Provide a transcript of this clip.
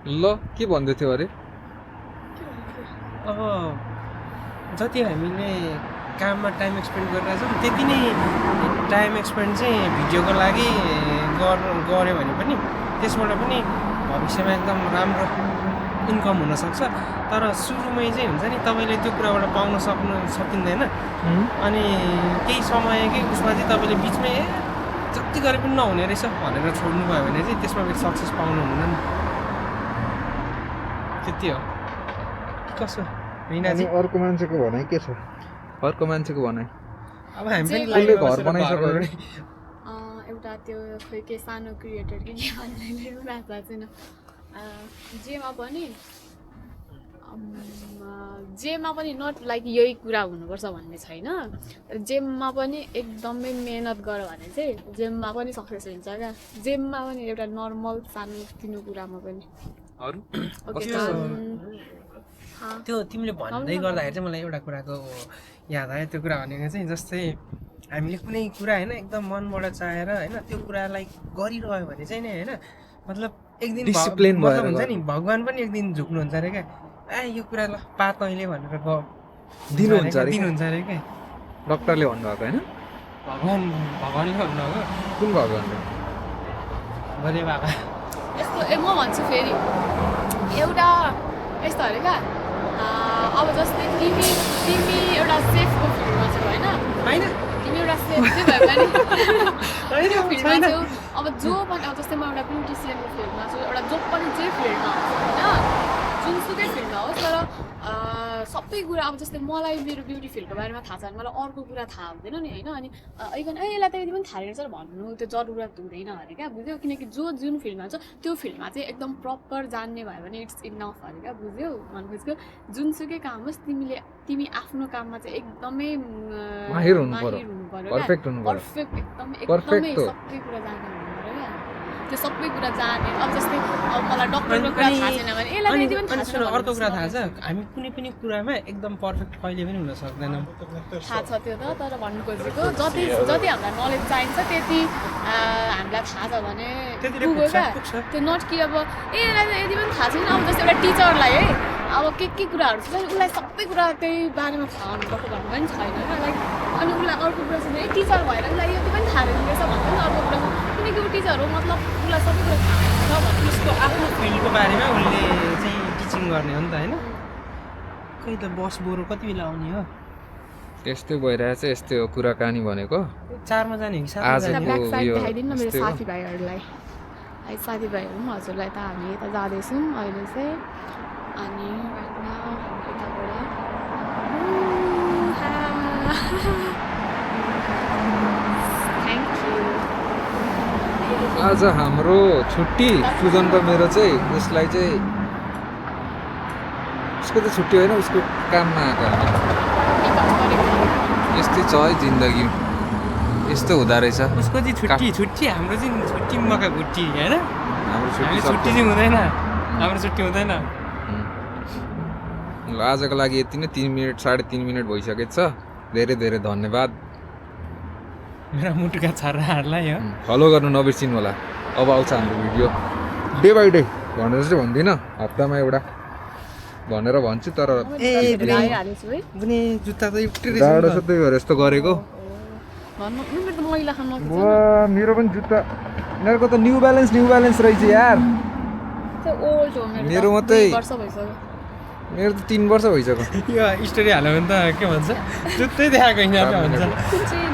ल के भन्दै थियो अरे? अब जति हामीले काममा टाइम एक्सपेन्ड गरेर छौँ त्यति नै टाइम एक्सपेन्ड चाहिँ भिडियोको लागि गऱ्यो भने पनि त्यसबाट पनि भविष्यमा एकदम राम्रो इन्कम हुनसक्छ। तर सुरुमै चाहिँ हुन्छ नि तपाईँले त्यो कुराबाट पाउन सकिँदैन। अनि केही समयकै उसमा चाहिँ तपाईँले बिचमै जति गरे पनि नहुने रहेछ भनेर छोड्नु भयो भने चाहिँ त्यसमा फेरि सक्सेस पाउनु हुँदैन नि। त्यति हो कसो होइन। अर्को मान्छेको भनाइ के छ? अर्को मान्छेको भनाइ अब हामी पनि कसले घर बनाइसक्यो अरे? एउटा त्यो खोइ के सानो क्रिएटर कि के भन्ने कुरा थाहा छैन। जेमा पनि नट लाइक यही कुरा हुनुपर्छ भन्ने छैन। जेममा पनि एकदमै मेहनत गर भने चाहिँ जेममा पनि सक्सेस हुन्छ क्या। जेममा पनि एउटा नर्मल सानो तिनो कुरामा पनि त्यो तिमीले भन्दै गर्दाखेरि चाहिँ मलाई एउटा कुराको याद आयो। त्यो कुरा भनेको चाहिँ जस्तै हामीले कुनै कुरा होइन एकदम मनबाट चाहेर होइन त्यो कुरालाई गरिरह्यो भने चाहिँ नि होइन मतलब एक दिन डिसिप्लिन भएर हुन्छ नि भगवान् पनि एक दिन झुक्नुहुन्छ अरे क्या। यो कुरा ल पा तैँले भनेर दिनुहुन्छ अरे क्या। डक्टरले भन्नुभएको होइन? भगवान्ले भन्नुभएको। कुन भगवान्ले? भोले बाबा। यस्तो म भन्छु फेरि एउटा यस्तो अरे क्या। अब जस्तै तिमी एउटा सेफको फिल्डमा छौ होइन? तिमी एउटा सेफ चाहिँ भए पनि त्यो फिल्डमा छौ। अब जो पनि अब जस्तै म एउटा ब्युटिसियनको फिल्डमा छु, एउटा जो पनि जे फिल्डमा होस् होइन, जुनसुकै फिल्डमा होस्। तर सबै कुरा अब जस्तै मलाई मेरो ब्युटी फिल्डको बारेमा थाहा छ भने मलाई अर्को कुरा थाहा हुँदैन नि होइन। अनि इभन यसलाई त यति पनि थाहा रहेछ भन्नु त्यो जरुरत हुँदैन अरे क्या, बुझ्यौ? किनकि जुन फिल्डमा छ त्यो फिल्डमा चाहिँ एकदम प्रपर जान्ने भयो भने इट्स इनफ अरे क्या, बुझ्यौ? भन्नु खोजेको जुनसुकै काम होस् तिमी आफ्नो काममा चाहिँ एकदमै माहिर हुनु पर्यो, पर्फेक्ट हुनु पर्यो, पर्फेक्ट एकदमै सबै कुरा जान्ने हुनु पर्यो क्या। त्यो सबै कुरा जाने अब जस्तै अब मलाई डक्टरको कुरा थाहा छैन भने यसलाई पनि यति पनि थाहा छैन। अर्को कुरा थाहा छ, हामी कुनै पनि कुरामा एकदम पर्फेक्ट कहिले पनि हुन सक्दैनौँ। थाहा छ त्यो त, तर भन्नु खोजेको जति हामीलाई नलेज चाहिन्छ त्यति हामीलाई थाहा छ भने पुग्यो क्या। त्यो नट कि अब यसलाई त यति पनि थाहा छैन। अब जस्तै एउटा टिचरलाई है अब के कुराहरू छ उसलाई सबै कुरा त्यही बारेमा थाहा हुनुपर्छ भन्नु पनि छैन क्या। लाइक अनि उसलाई अर्को कुरा छ भने टिचर भएर उसलाई यति पनि थाहा रहेछ भन्छ नि अर्को कुरा छ। किनकि ऊ टिचर हो मतलब उसलाई सबै कुरा थाहा हुन्छ भन्नु उसको आफ्नो फिल्डको बारेमा उसले चाहिँ टिचिङ गर्ने हो नि त होइन। खै त बस बोरो कति बेला आउने हो? यस्तै भइरहेछ। यस्तै हो कुराकानी भनेको। 4मा जाने कि 7मा आज जाने? ब्याक साइड यो देखाइदिनु न मेरो यस्तै हो। साथीभाइहरूलाई। साथीभाइहरू पनि हजुरलाई त हामी यता जाँदैछौँ अहिले चाहिँ। अनि थ्याङ्क यू। आज हाम्रो छुट्टी सुजन र मेरो चाहिँ उसलाई चाहिँ उसको त छुट्टी होइन, उसको काममा आएको हामी। यस्तै छ है जिन्दगी, यस्तो हुँदो रहेछ। उसको चाहिँ छुट्टी हाम्रो चाहिँ छुट्टी मका घुट्टी होइन। हाम्रो हामी छुट्टी छुट्टी चाहिँ हुँदैन, हाम्रो छुट्टी हुँदैन। ल आजको लागि यति नै। 3 मिनट 3.5 मिनट भइसकेको छ। धेरै धेरै धन्यवाद मेरा मुटुका छर्राहरूलाई हो। फलो गर्नु नबिर्सिनु होला। अब आउँछ हाम्रो भिडियो डे बाई डे भनेर चाहिँ भन्दिनँ, हप्तामा एउटा भनेर भन्छु। तर बुने जुत्ता त एउटै रहेछ जाडो नि छ त। त्यही भएर यस्तो गरेको। मैला खानु वा मेरो पनि जुत्ता, यिनीहरूको त न्यू ब्यालेन्स रहेछ यार। ओल्ड हो मेरो मात्रै 2 वर्ष भइसक्यो। मेरो त 3 वर्ष भइसक्यो। यो स्टोरी हाल्यो भने त के भन्छ जुत्तै देखाएको होइन भन्छ। कुन चाहिँ